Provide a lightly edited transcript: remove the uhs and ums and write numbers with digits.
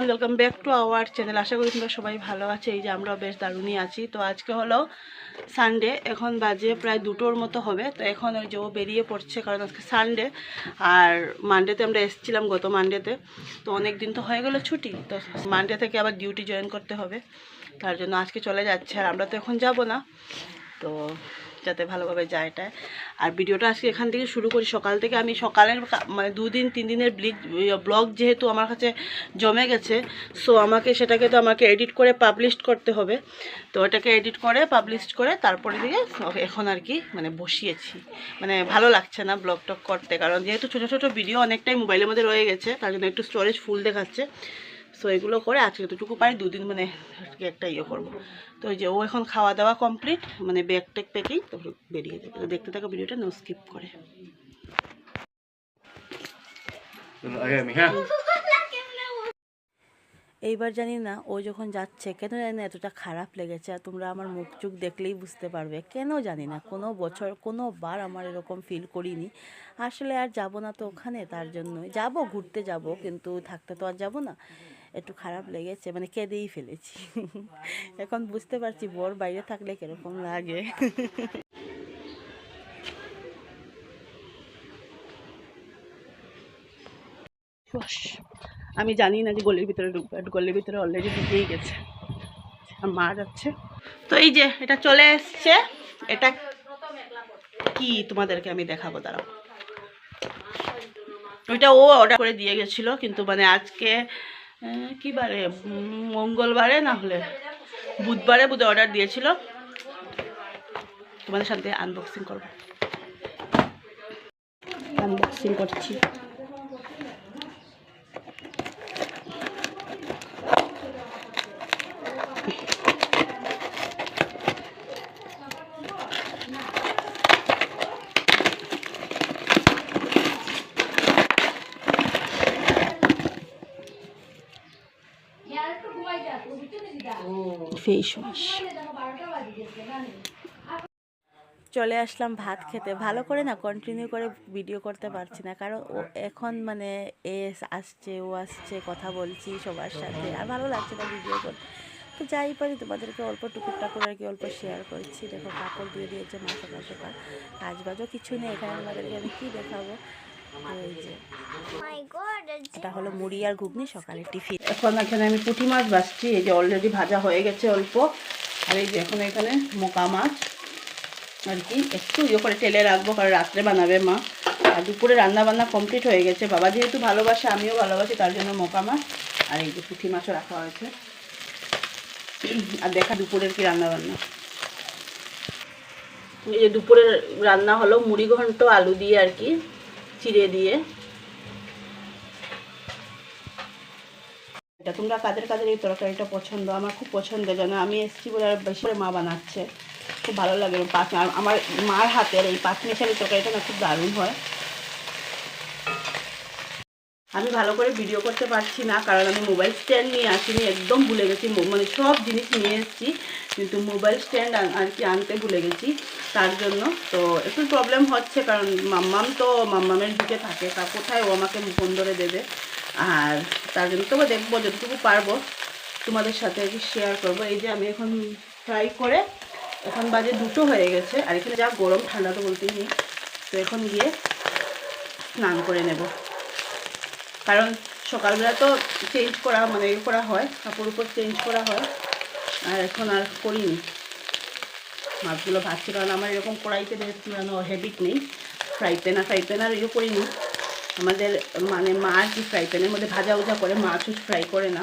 Welcome back to our channel. আশা করি তোমরা সবাই ভালো আছে। এই যে আমরা বেশ দারুণই আছি। তো আজকে হলো সানডে, এখন বাজে প্রায় 2টোর মতো হবে। তো এখন ওই যে ও বেরিয়ে পড়ছে, কারণ আজকে সানডে। আর মানডেতে আমরা এসেছিলাম, গত মানডেতে। তো অনেক দিন তো হয়ে গেলো ছুটি, তো মানডে থেকে আবার ডিউটি জয়েন করতে হবে, তার জন্য আজকে চলে যাচ্ছে। আর আমরা তো এখন যাব না, তো যাতে ভালোভাবে যায় এটা। আর ভিডিওটা আজকে এখান থেকে শুরু করি। সকাল থেকে আমি সকালের মানে 2-3 দিনের ব্লগ যেহেতু আমার কাছে জমে গেছে, সো সেটাকে তো আমাকে এডিট করে পাবলিশ করতে হবে। তো ওটাকে এডিট করে পাবলিশ করে তারপরে দিয়ে এখন আর কি মানে বসিয়েছি। মানে ভালো লাগছে না ব্লগ টক করতে, কারণ যেহেতু ছোটো ছোটো ভিডিও অনেকটাই মোবাইলের মধ্যে রয়ে গেছে, তার জন্য একটু স্টোরেজ ফুল দেখাচ্ছে। সো এগুলো করে আজকে যতটুকু পারি 2 দিন মানে একটা করবো। তো ওই যে ও এখন খাওয়া দাওয়া কমপ্লিট, মানে ব্যাগ ট্যাগ প্যাকিং, তো বেরিয়ে যাবে। তো দেখতে থাকো ভিডিওটা, নো স্কিপ করে। এইবার জানি না ও যখন যাচ্ছে কেন জানি না এতটা খারাপ লেগেছে। আর তোমরা আমার মুখ চোখ দেখলেই বুঝতে পারবে কেন জানি না। কোনো বছর কোনোবার আমার এরকম ফিল করিনি। আসলে আর যাব না তো ওখানে, তার জন্যই যাব, ঘুরতে যাব, কিন্তু থাকতে তো আর যাব না। একটু খারাপ লেগেছে, মানে কেঁদেই ফেলেছি। এখন বুঝতে পারছি বর বাইরে থাকলে কিরকম লাগে। আমি জানি না যে গলির ভিতরে ঢুকবে, গলির ভিতরে অলরেডি ঢুকেই গেছে, আর মা যাচ্ছে। তো এই যে এটা চলে এসছে। এটা কি তোমাদেরকে আমি দেখাবো, দাঁড়াও। ওইটা ও অর্ডার করে দিয়ে গেছিলো, কিন্তু মানে আজকে কি বারে, মঙ্গলবারে না হলে বুধবারে অর্ডার দিয়েছিল। তোমাদের সাথে আনবক্সিং করবো, আনবক্সিং করছি। Face wash. চলে আসলাম ভাত খেতে। ভালো করে না কন্টিনিউ করে ভিডিও করতে পারছি না, কারণ ও এখন মানে আসছে, ও আসছে, কথা বলছি সবার সাথে, আর ভালো লাগছে না ভিডিও করতে। তো যাই পারি তোমাদেরকে অল্প টুকুরটা করে আর কি অল্প শেয়ার করছি। দেখো কাপড় দিয়ে দিয়েছে মা সকাল সকাল, কাজবাজও কিছু নেই এখানে, তোমাদেরকে আমি কী দেখাবো। এই যে এটা হলো মুড়ি আর ঘুগনি সকালের টিফিন। এখন এখানে আমি পুঁটি মাছ ভাজছি। এই যে অলরেডি ভাজা হয়ে গেছে অল্প। আর এই যে এখন এখানে মোকা মাছ আর কি একটু করে তেলে রাখবো, কারণ রাত্রে বানাবে মা। আর দুপুরে রান্না বান্না কমপ্লিট হয়ে গেছে। বাবা যেহেতু ভালোবাসে, আমিও ভালোবাসি, তার জন্য মোকা মাছ আর এই যে পুঁটি মাছও রাখা হয়েছে। আর দেখা দুপুরের কি রান্না বান্না। এই যে দুপুরের রান্না হলো মুড়ি ঘন্ট আলু দিয়ে আর কি, চিড়ে দিয়ে। এটা তোমরা কাদের কাদের এই তরকারিটা পছন্দ? আমার খুব পছন্দ, যেন আমি এসেছি বলে আর বেশি করে মা বানাচ্ছে, খুব ভালো লাগে। আমার মার হাতের এই পাঁচমিশালি তরকারিটা না খুব দারুণ হয়। আমি ভালো করে ভিডিও করতে পারছি না, কারণ আমি মোবাইল স্ট্যান্ড নিয়ে আসিনি, একদম ভুলে গেছি। মানে সব জিনিস নিয়ে এসেছি, কিন্তু মোবাইল স্ট্যান্ড আর কি আনতে ভুলে গেছি, তার জন্য তো একটু প্রবলেম হচ্ছে। কারণ মাম্মামের দিকে থাকে, তা কোথায় ও আমাকে ফোন ধরে দেবে। আর তার জন্য তবে দেখবো যতটুকু পারবো তোমাদের সাথে আর কি শেয়ার করবো। এই যে আমি এখন ফ্রাই করে, এখন বাজে 2টো হয়ে গেছে, আর এখানে যা গরম, ঠান্ডা তো বলতেই নেই। তো এখন গিয়ে স্নান করে নেব, কারণ সকালবেলা তো চেঞ্জ করা মানে করা হয়, কাপড় উপর চেঞ্জ করা হয়, আর এখন আর করিনি। মাছগুলো ভাজছি, কারণ আমার এরকম কড়াইতে চুলানো হ্যাবিট নেই। ফ্রাই প্যান আর করিনি। আমাদের মানে মা আর কি ফ্রাই প্যানের মধ্যে ভাজা উজা করে, মাছ ফ্রাই করে না।